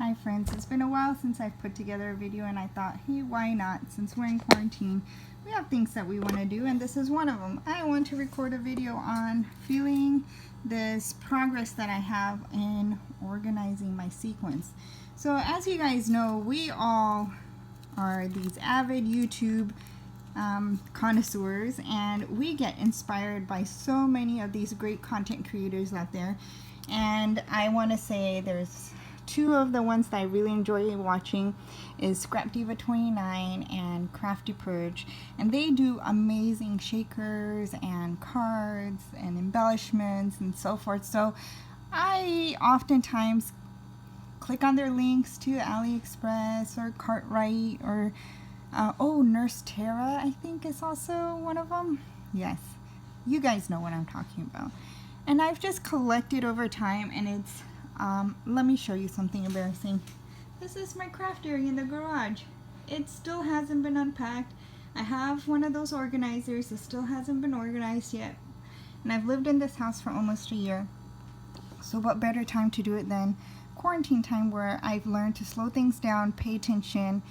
Hi friends, it's been a while since I've put together a video and I thought, hey, why not? Since we're in quarantine, we have things that we want to do and this is one of them. I want to record a video on feeling this progress that I have in organizing my sequence. So as you guys know, we all are these avid YouTube connoisseurs, and we get inspired by so many of these great content creators out there. And I want to say there's two of the ones that I really enjoy watching is Scrap Diva 29 and Crafty Purge, and they do amazing shakers and cards and embellishments and so forth. So I oftentimes click on their links to AliExpress or Cartwright or oh, Nurse Tara I think is also one of them. Yes, you guys know what I'm talking about. And I've just collected over time, and it's let me show you something embarrassing. This is my craft area in the garage. It still hasn't been unpacked. I have one of those organizers. It still hasn't been organized yet. And I've lived in this house for almost a year. So what better time to do it than quarantine time, where I've learned to slow things down, pay attention,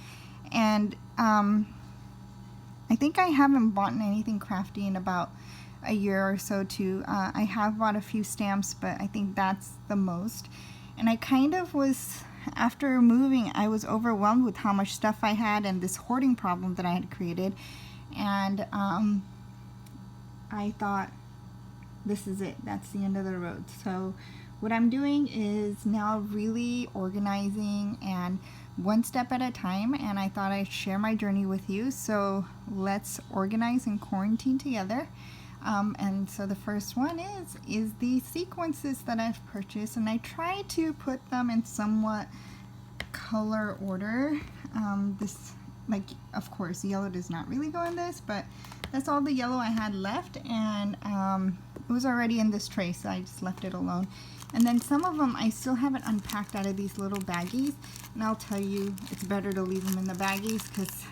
and I think I haven't bought anything crafty in about a year or so too. I have bought a few stamps, but I think that's the most. And I kind of was, after moving, I was overwhelmed with how much stuff I had and this hoarding problem that I had created. And I thought, this is it, that's the end of the road. So what I'm doing is now really organizing and one step at a time, and I thought I'd share my journey with you. So let's organize in quarantine together. And so the first one is the sequences that I've purchased, and I try to put them in somewhat color order. This, like, of course, yellow does not really go in this, but that's all the yellow I had left, and it was already in this tray, so I just left it alone. And then some of them I still haven't unpacked out of these little baggies, and I'll tell you, it's better to leave them in the baggies, because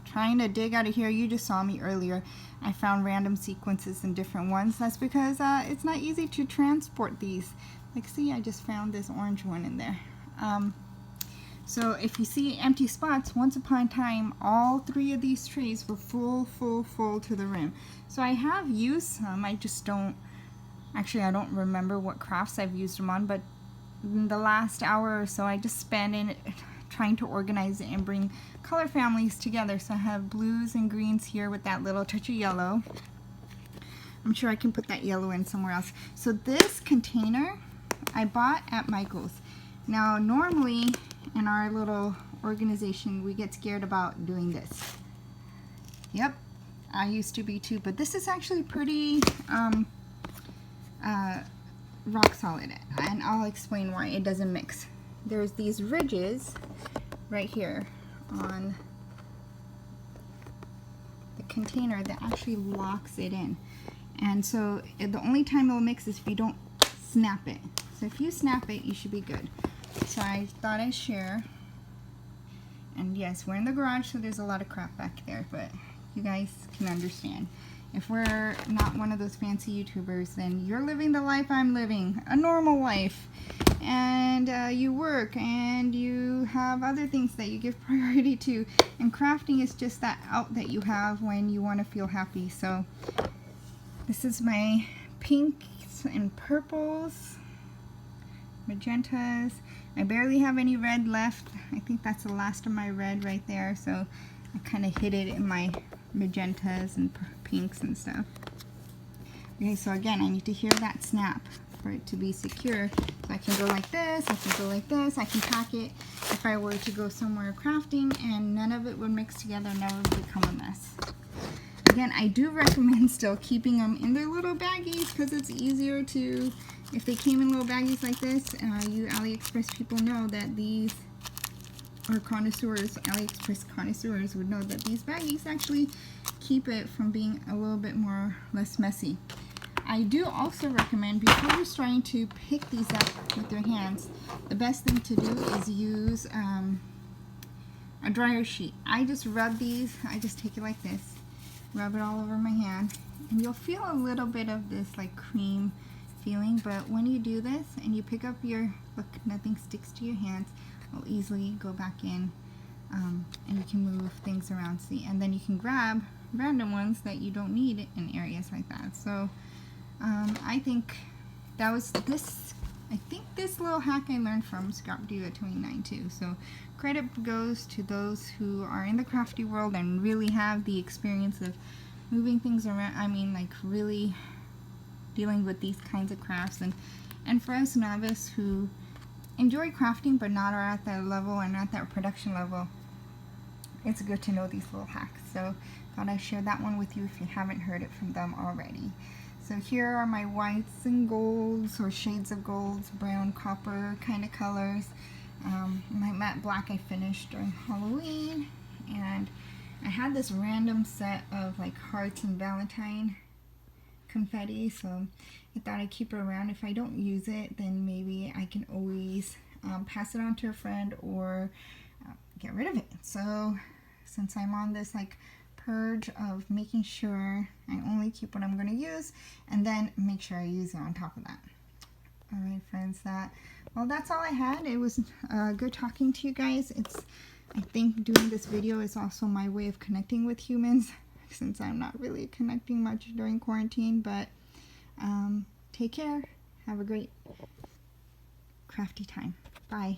trying to dig out of here, you just saw me earlier, I found random sequences in different ones. That's because it's not easy to transport these. Like, see, I just found this orange one in there. So if you see empty spots, once upon a time, all three of these trays were full to the rim. So I have used some, I just don't, actually I don't remember what crafts I've used them on, but in the last hour or so I just spent in it trying to organize it and bring color families together. So I have blues and greens here with that little touch of yellow. I'm sure I can put that yellow in somewhere else. So this container I bought at Michael's. Now normally in our little organization we get scared about doing this. Yep, I used to be too, but this is actually pretty rock solid, and I'll explain why it doesn't mix. There's these ridges right here on the container that actually locks it in, and so the only time it'll mix is if you don't snap it. So if you snap it, you should be good. So I thought I'd share. And yes, we're in the garage, so there's a lot of crap back there, but you guys can understand. If we're not one of those fancy YouTubers, then you're living the life I'm living, a normal life. And you work and you have other things that you give priority to. And crafting is just that out that you have when you want to feel happy. So this is my pinks and purples, magentas. I barely have any red left. I think that's the last of my red right there. So I kind of hid it in my magentas and pinks and stuff. Okay, so again, I need to hear that snap for it to be secure. So I can go like this, I can go like this, I can pack it if I were to go somewhere crafting, and none of it would mix together, never would become a mess. Again, I do recommend still keeping them in their little baggies, because it's easier to, if they came in little baggies like this, you AliExpress people know that these, or connoisseurs, AliExpress connoisseurs would know that these baggies actually keep it from being a little bit less messy. I do also recommend, before you're starting to pick these up with your hands, the best thing to do is use a dryer sheet. I just rub these, I just take it like this, rub it all over my hand, and you'll feel a little bit of this like cream feeling, but when you do this and you pick up your, look, nothing sticks to your hands, it'll easily go back in, and you can move things around. See, and then you can grab random ones that you don't need in areas like that. So I think that was this. I think this little hack I learned from Scrap Diva 29 too. So credit goes to those who are in the crafty world and really have the experience of moving things around. I mean, like really dealing with these kinds of crafts, and for us novice who enjoy crafting but not are at that level and at that production level, it's good to know these little hacks. So thought I'd share that one with you if you haven't heard it from them already. So here are my whites and golds, or shades of golds, brown, copper kind of colors. My matte black I finished during Halloween, and I had this random set of like hearts and Valentine confetti, so I thought I'd keep it around. If I don't use it, then maybe I can always pass it on to a friend or get rid of it. So since I'm on this like purge of making sure I only keep what I'm going to use, and then make sure I use it on top of that. Alright friends, that's all I had. It was good talking to you guys. I think doing this video is also my way of connecting with humans, since I'm not really connecting much during quarantine. But take care. Have a great crafty time. Bye.